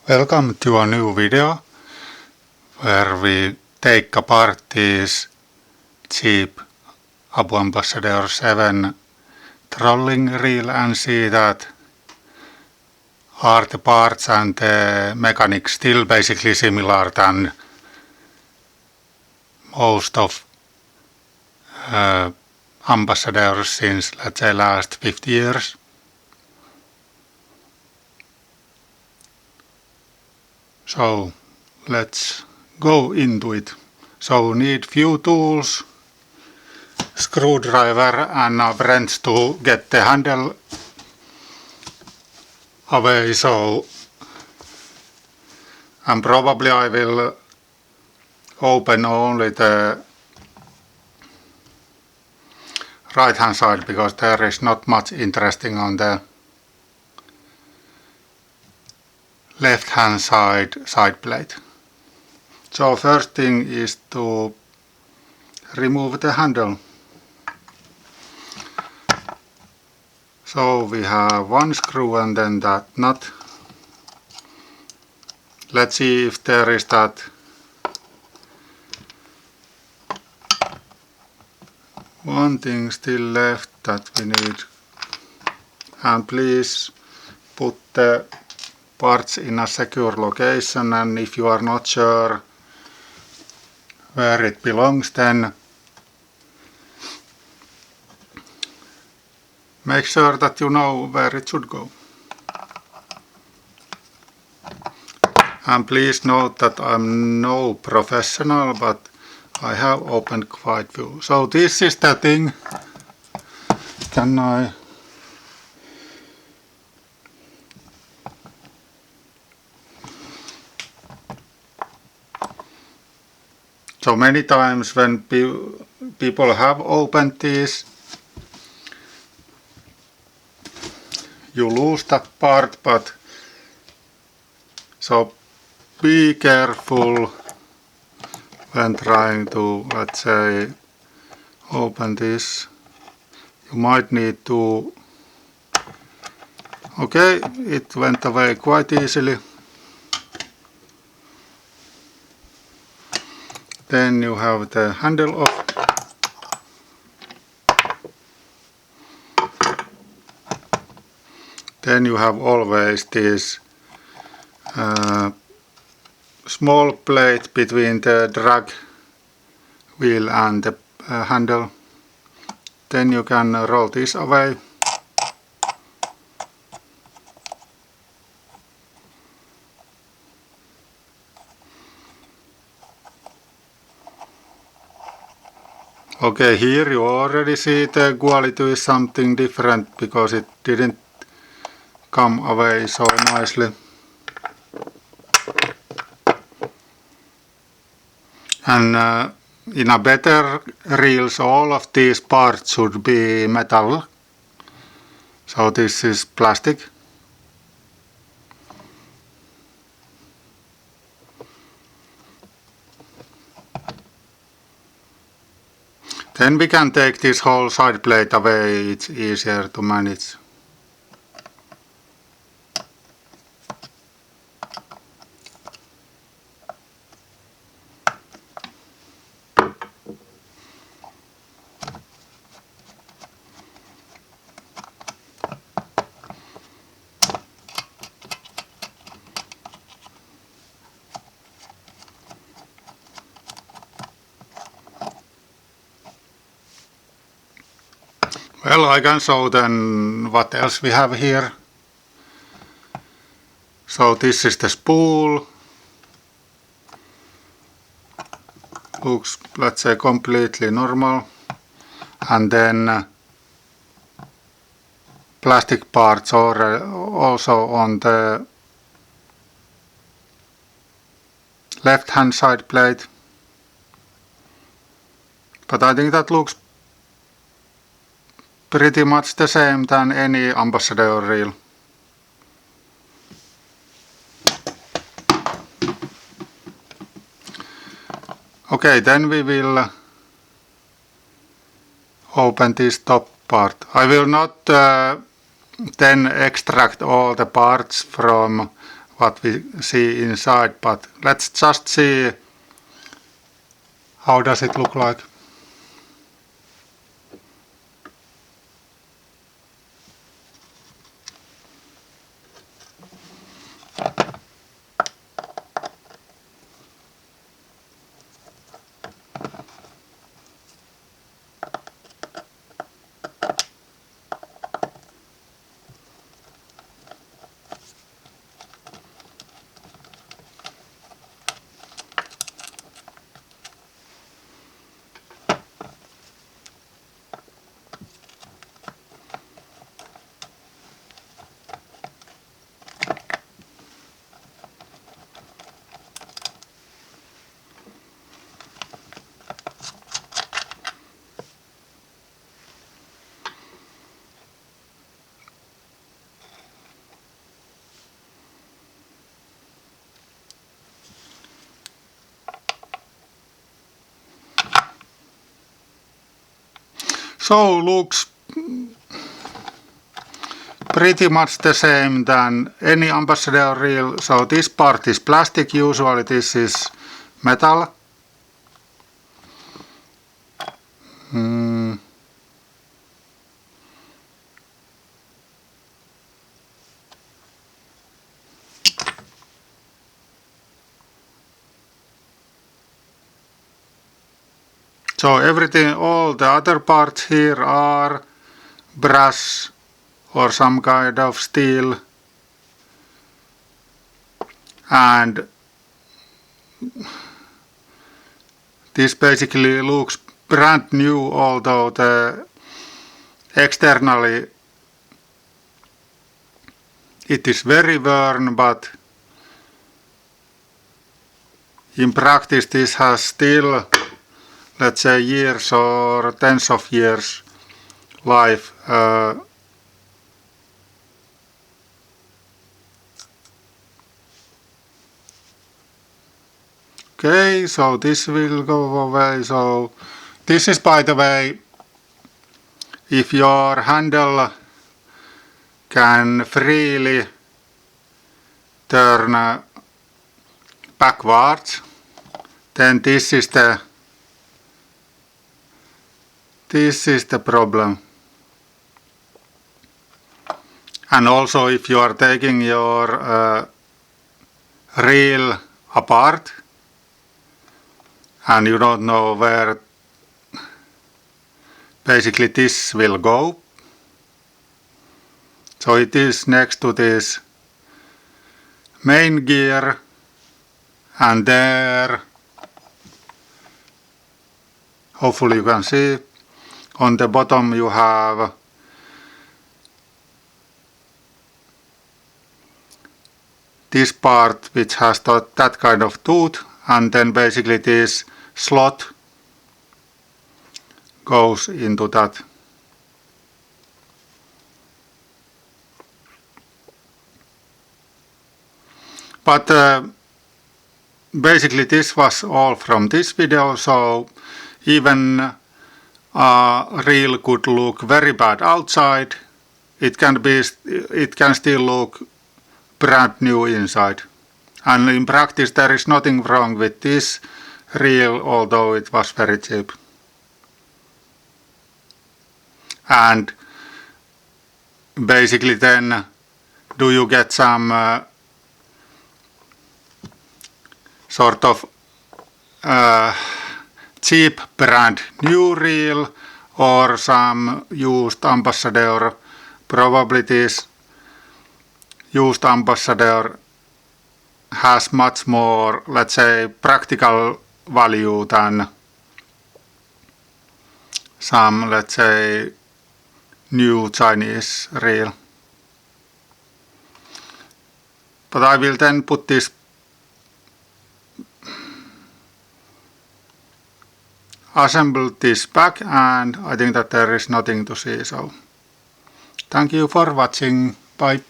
Welcome to a new video where we take apart this cheap ABU Ambassadeur 7 trolling reel and see that are the parts and the mechanics still basically similar than most of Ambassadeurs since, let's say, last 50 years. So let's go into it. So need few tools, screwdriver and a wrench to get the handle away. So and probably I will open only the right hand side because there is not much interesting on the left hand side plate. So first thing is to remove the handle. So we have one screw and then that nut. Let's see if there is that one thing still left that we need. And please put the parts in a secure location, and if you are not sure where it belongs, then make sure that you know where it should go. And please note that I'm no professional, but I have opened quite few. So this is the thing. Can I? So many times when people have opened these, you lose that part, but so be careful when trying to, let's say, open this. You might need to, okay, it went away quite easily. Then you have the handle off. Then you have always this small plate between the drag wheel and the handle. Then you can roll this away. Okay, here you already see the quality is something different because it didn't come away so nicely. And in a better reels, all of these parts should be metal. So this is plastic. Then we can take this whole side plate away, it's easier to manage. Well, I can show then what else we have here. So this is the spool. Looks, let's say, completely normal. And then plastic parts are also on the left hand side plate. But I think that looks pretty much the same than any Ambassadeur reel. Okay, then we will open this top part. I will not then extract all the parts from what we see inside, but let's just see how does it look like. So looks pretty much the same than any ambassador reel. So this part is plastic, usually this is metal. So everything, all the other parts here are brass or some kind of steel, and this basically looks brand new, although the externally it is very worn, but in practice this has still, let's say, years or tens of years life. Okay, so this will go away. So this is, by the way, if your handle can freely turn backwards, then this is the problem. And also if you are taking your reel apart and you don't know where basically this will go, so it is next to this main gear, and there, hopefully you can see, on the bottom you have this part which has that kind of tooth, and then basically this slot goes into that. But basically this was all from this video, so even a reel could look very bad outside, it can still look brand new inside. And in practice there is nothing wrong with this reel, although it was very cheap. And basically then, do you get some sort of cheap brand new reel or some used Ambassador? Probably this used Ambassador has much more, let's say, practical value than some, let's say, new Chinese reel. But I will then put this assemble this back, and I think that there is nothing to see, so thank you for watching. Bye.